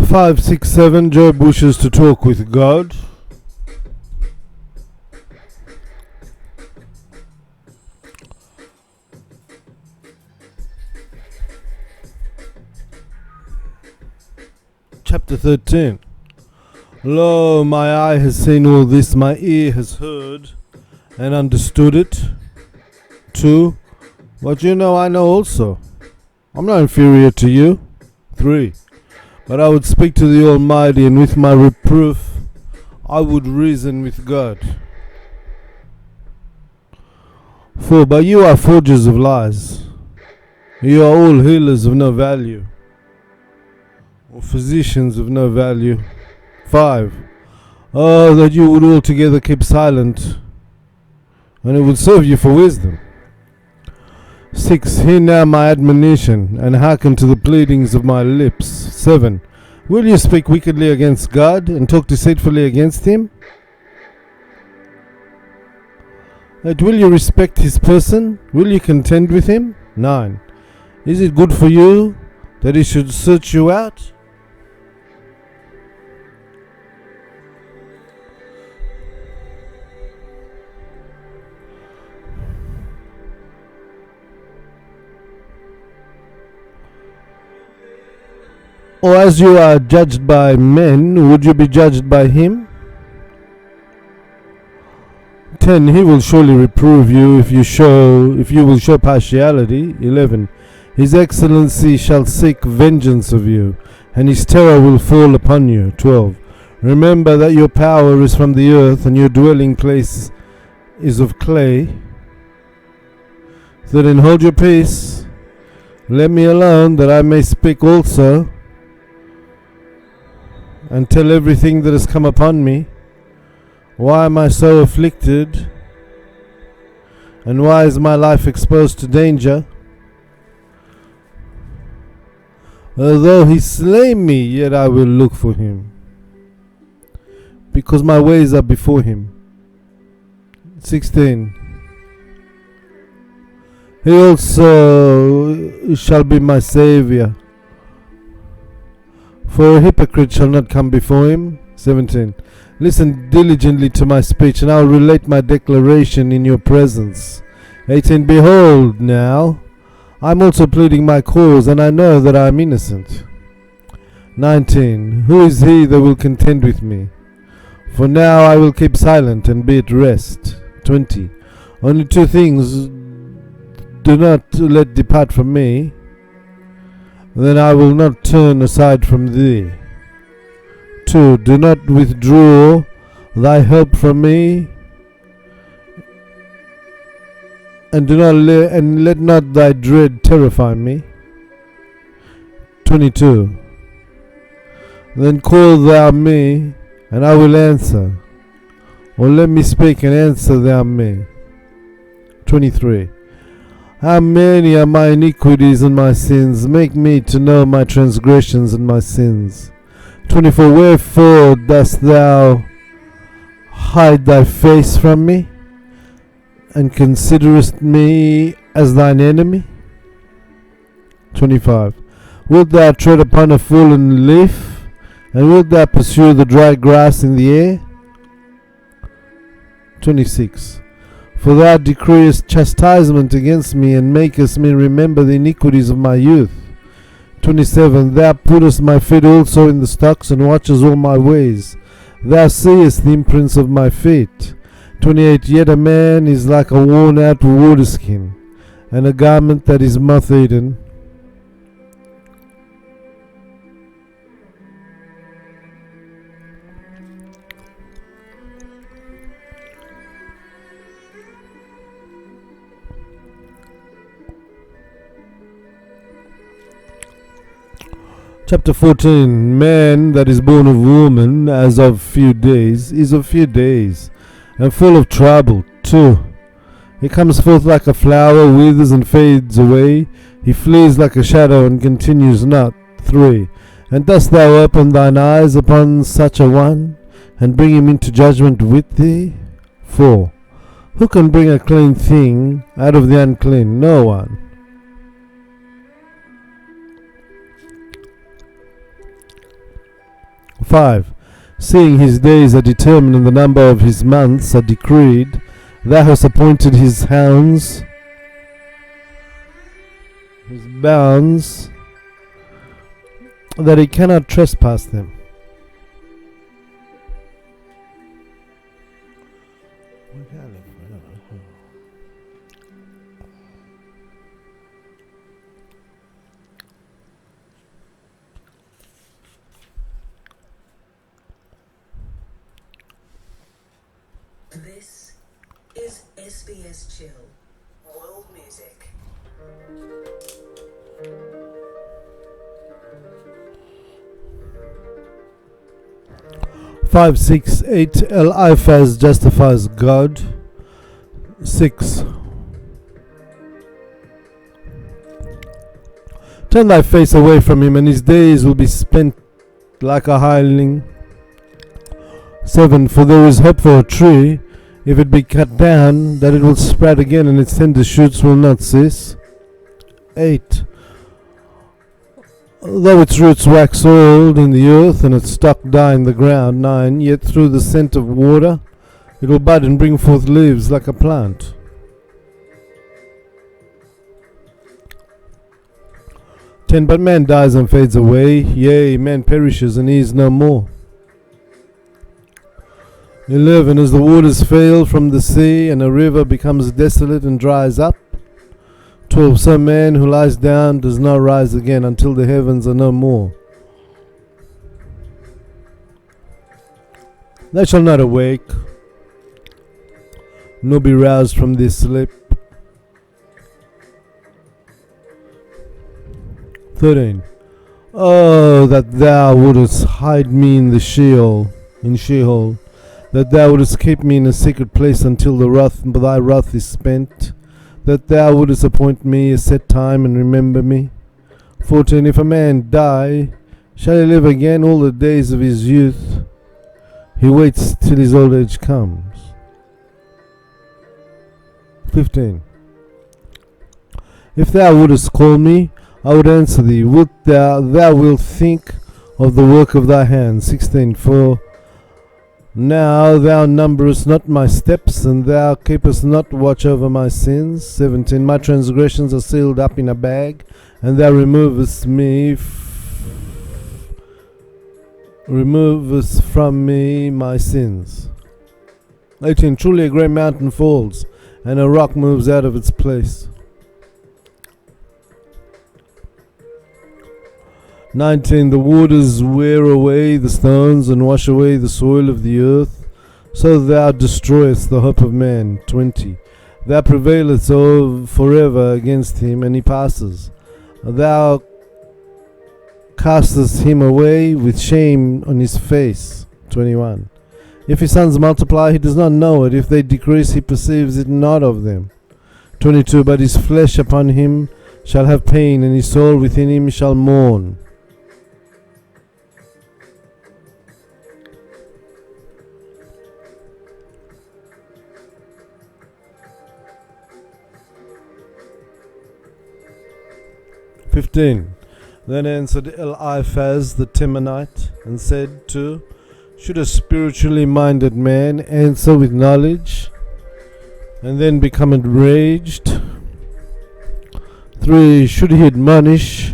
5, 6, 7. Job wishes to talk with God. Chapter 13. Lo, my eye has seen all this, my ear has heard and understood it. 2. What you know, I know also. I'm not inferior to you. 3. But I would speak to the Almighty, and with my reproof I would reason with God. 4. But you are forgers of lies. You are all healers of no value, or physicians of no value. 5. Oh, that you would altogether keep silent, and it would serve you for wisdom. 6. Hear now my admonition, and hearken to the pleadings of my lips. 7. Will you speak wickedly against God, and talk deceitfully against Him? 8. Will you respect His person? Will you contend with Him? 9. Is it good for you that He should search you out? Or as you are judged by men, would you be judged by Him? 10. He will surely reprove you if you will show partiality. 11. His excellency shall seek vengeance of you, and His terror will fall upon you. 12. Remember that your power is from the earth, and your dwelling place is of clay. 13. Hold your peace. Let me alone, that I may speak also, and tell everything that has come upon me. Why am I so afflicted? And why is my life exposed to danger? Although He slay me, yet I will look for Him, because my ways are before Him. 16. He also shall be my Savior, for a hypocrite shall not come before Him. 17. Listen diligently to my speech, and I will relate my declaration in your presence. 18. Behold, now I am also pleading my cause, and I know that I am innocent. 19. Who is he that will contend with me? For now I will keep silent and be at rest. 20. Only 2 things do not let depart from me, then I will not turn aside from thee. 2. Do not withdraw thy help from me, and let not thy dread terrify me. 22. Then call thou me, and I will answer, or let me speak, and answer thou me. 23. How many are my iniquities and my sins? Make me to know my transgressions and my sins. 24. Wherefore dost thou hide thy face from me, and considerest me as thine enemy? 25. Wilt thou tread upon a fallen leaf, and wilt thou pursue the dry grass in the air? 26. For thou decreest chastisement against me, and makest me remember the iniquities of my youth. 27. Thou puttest my feet also in the stocks, and watchest all my ways. Thou seest the imprints of my feet. 28. Yet a man is like a worn out water skin, and a garment that is moth eaten. Chapter 14. Man that is born of woman, as of few days, is of few days, and full of trouble. 2. He comes forth like a flower, withers and fades away. He flees like a shadow, and continues not. 3. And dost thou open thine eyes upon such a one, and bring him into judgment with thee? 4. Who can bring a clean thing out of the unclean? No one. 5. Seeing his days are determined and the number of his months are decreed, thou hast appointed his hounds, his bounds, that he cannot trespass them. This is SBS Chill World Music. 5, 6, 8. Eliphaz justifies God. 6. Turn thy face away from him, and his days will be spent like a hireling. 7. For there is hope for a tree, if it be cut down, that it will sprout again, and its tender shoots will not cease. 8. Though its roots wax old in the earth, and its stock die in the ground. 9. Yet through the scent of water it will bud and bring forth leaves like a plant. 10. But man dies and fades away, yea, man perishes and he is no more. 11. As the waters fail from the sea, and a river becomes desolate and dries up. 12. So man who lies down does not rise again until the heavens are no more. Thou shalt not awake, nor be roused from this sleep. 13. Oh, that thou wouldest hide me in the Sheol, that thou wouldest keep me in a secret place until thy wrath is spent, that thou wouldest appoint me a set time and remember me. 14. If a man die, shall he live again all the days of his youth? He waits till his old age comes. 15. If thou wouldest call me, I would answer thee. Thou wilt think of the work of thy hands. 16. For now thou numberest not my steps, and thou keepest not watch over my sins. 17. My transgressions are sealed up in a bag, and thou removest from me my sins. 18. Truly a great mountain falls, and a rock moves out of its place. 19. The waters wear away the stones and wash away the soil of the earth, so thou destroyest the hope of man. 20. Thou prevailest forever against him, and he passes. Thou castest him away with shame on his face. 21. If his sons multiply, he does not know it. If they decrease, he perceives it not of them. 22. But his flesh upon him shall have pain, and his soul within him shall mourn. 15. Then answered Eliphaz the Temanite and said to, should a spiritually minded man answer with knowledge and then become enraged? 3. Should he admonish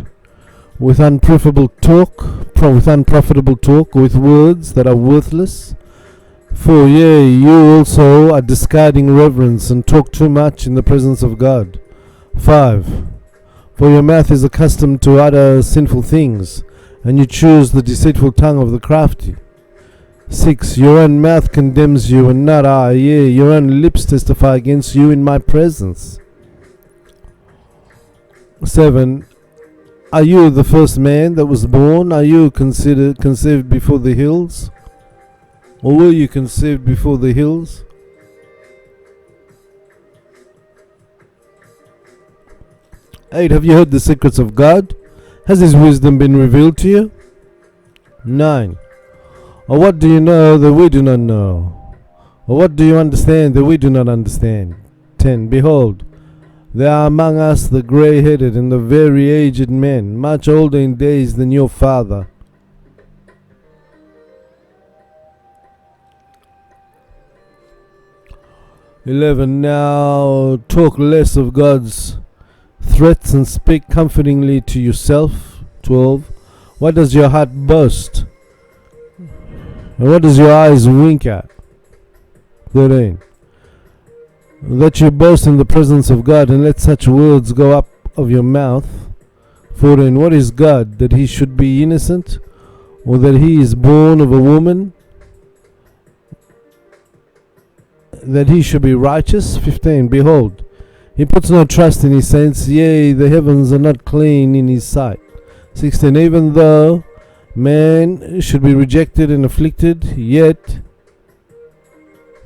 with unprofitable talk, with words that are worthless? 4. Yea, you also are discarding reverence and talk too much in the presence of God. 5. For your mouth is accustomed to utter sinful things, and you choose the deceitful tongue of the crafty. 6. Your own mouth condemns you, and not I. Yea, your own lips testify against you in my presence. 7. Are you the first man that was born? Are you conceived before the hills? Or were you conceived before the hills? 8. Have you heard the secrets of God? Has his wisdom been revealed to you? 9. Or what do you know that we do not know? Or what do you understand that we do not understand? 10. Behold, there are among us the grey-headed and the very aged men, much older in days than your father. 11. Now talk less of God's threats and speak comfortingly to yourself. 12. What does your heart boast? And what does your eyes wink at? 13. That you boast in the presence of God, and let such words go up of your mouth. 14. What is God, that he should be innocent, or that he is born of a woman, that he should be righteous? 15. Behold, he puts no trust in his saints, yea, the heavens are not clean in his sight. 16. Even though man should be rejected and afflicted, yet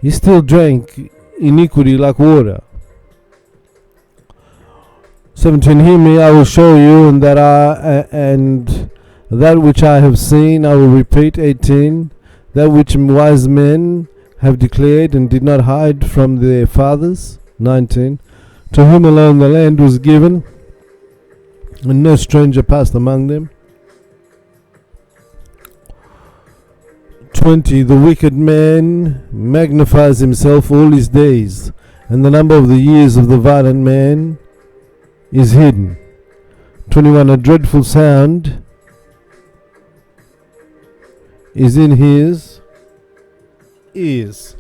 he still drank iniquity like water. 17. Hear me, I will show you, and that which I have seen I will repeat. 18. That which wise men have declared and did not hide from their fathers. 19. To whom alone the land was given, and no stranger passed among them. 20. The wicked man magnifies himself all his days, and the number of the years of the violent man is hidden. 21. A dreadful sound is in his ears.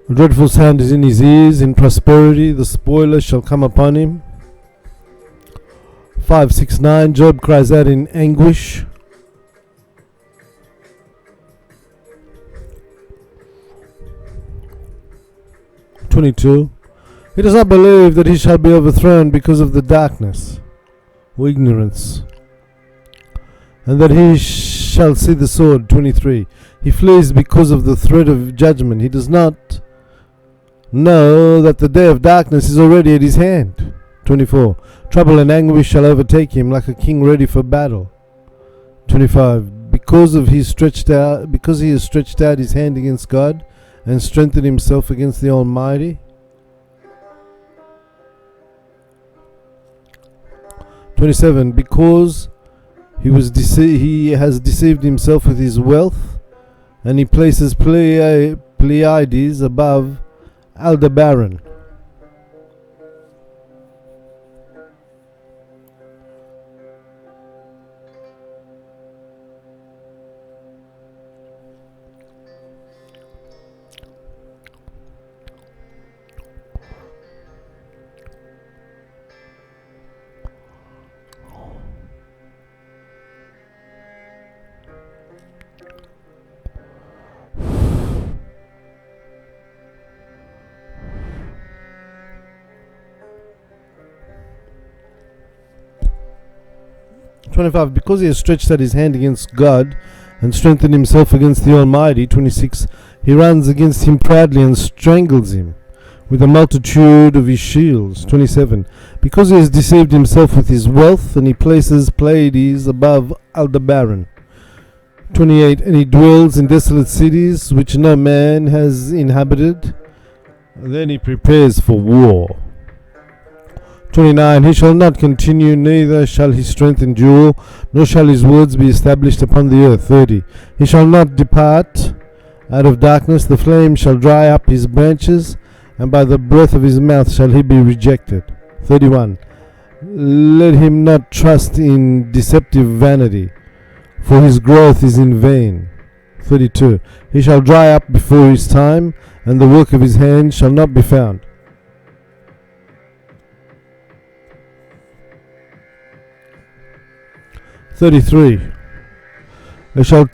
A dreadful sound is in his ears. In prosperity the spoiler shall come upon him. 5, 6, 9. Job cries out in anguish. 22. He does not believe that he shall be overthrown because of the darkness or ignorance, and that he shall see the sword. 23. He flees because of the threat of judgment. He does not know that the day of darkness is already at his hand. 24. Trouble and anguish shall overtake him like a king ready for battle. 25. Because he has stretched out his hand against God and strengthened himself against the Almighty. 27. Because he has deceived himself with his wealth, and he places Pleiades above Aldebaran. 25. Because he has stretched out his hand against God and strengthened himself against the Almighty. 26. He runs against him proudly and strangles him with a multitude of his shields. 27. Because he has deceived himself with his wealth, and he places Pleiades above Aldebaran. 28. And he dwells in desolate cities which no man has inhabited. And then he prepares for war. 29. He shall not continue, neither shall his strength endure, nor shall his words be established upon the earth. 30. He shall not depart out of darkness, the flame shall dry up his branches, and by the breath of his mouth shall he be rejected. 31. Let him not trust in deceptive vanity, for his growth is in vain. 32. He shall dry up before his time, and the work of his hand shall not be found. 33. He shall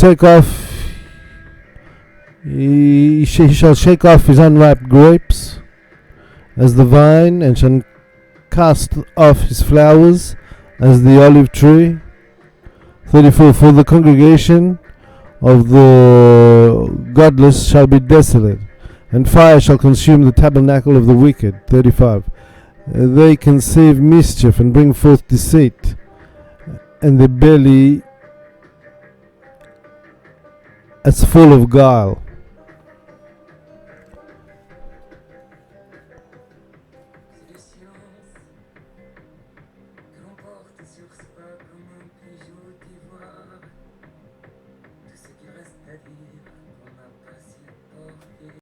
shake off his unripe grapes as the vine, and shall cast off his flowers as the olive tree. 34. For the congregation of the godless shall be desolate, and fire shall consume the tabernacle of the wicked. 35. They conceive mischief and bring forth deceit, and their belly as full of guile.